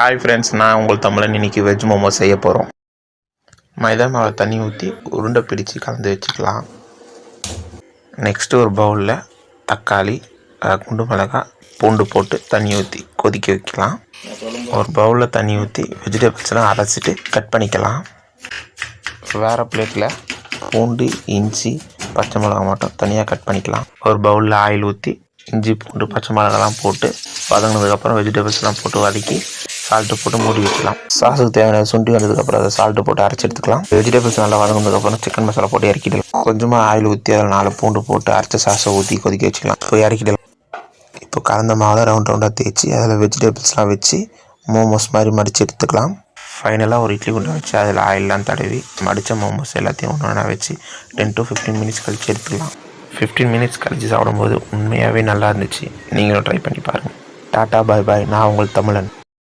Hi friends, நான் உங்கள் தமிழன். இன்றைக்கி வெஜ் மோமோ செய்ய போகிறோம். மைதா மாவை தண்ணி ஊற்றி உருண்டை பிடிச்சி கலந்து வச்சுக்கலாம். நெக்ஸ்ட்டு ஒரு பவுலில் தக்காளி, குண்டு மிளகாய், பூண்டு போட்டு தண்ணி ஊற்றி கொதிக்க வைக்கலாம். ஒரு பவுலில் தண்ணி ஊற்றி வெஜிடபிள்ஸ்லாம் அரைச்சிட்டு கட் பண்ணிக்கலாம். வேறு பிளேட்டில் பூண்டு, இஞ்சி, பச்சை மிளகா மட்டும் தனியாக கட் பண்ணிக்கலாம். ஒரு பவுலில் ஆயில் ஊற்றி இஞ்சி, பூண்டு, பச்சை மிளகாலாம் போட்டு வதங்கினதுக்கப்புறம் வெஜிடபிள்ஸ்லாம் போட்டு வதக்கி சால்ட்டு போட்டு மூடி வச்சுக்கலாம். சாஸுக்கு தேவையான சுண்டி வந்ததுக்கப்புறம் அதை சால்ட்டு போட்டு அரைச்சி எடுத்துக்கலாம். வெஜிடபிள்ஸ் நல்லா வதங்கினதுக்கப்புறம் சிக்கன் மசாலா போட்டு இறக்கிடலாம். கொஞ்சமாக ஆயில் ஊற்றி அதில் 4 பூண்டு போட்டு அரைச்ச சாஸை ஊற்றி கொதிக்க வச்சுக்கலாம். இப்போ இறக்கிடலாம். இப்போ கலந்த மாவில் ரவுண்டாக தேய்ச்சி அதில் வெஜிடபிள்ஸ்லாம் வச்சு மோமோஸ் மாதிரி மடித்து எடுத்துக்கலாம். ஃபைனலாக ஒரு இட்லி குண்டை வச்சு அதில் ஆயிலெலாம் தடவி மடித்த மோமோஸ் எல்லாத்தையும் ஒன்று வச்சு 10 to 15 மினிட்ஸ் கழித்து எடுத்துக்கலாம். 15 மினிட்ஸ் கழித்து சாப்பிடும்போது உண்மையாகவே நல்லா இருந்துச்சு. நீங்களும் ட்ரை பண்ணி பாருங்கள். டாட்டா, பாய் பாய். நான் உங்கள் தமிழன்.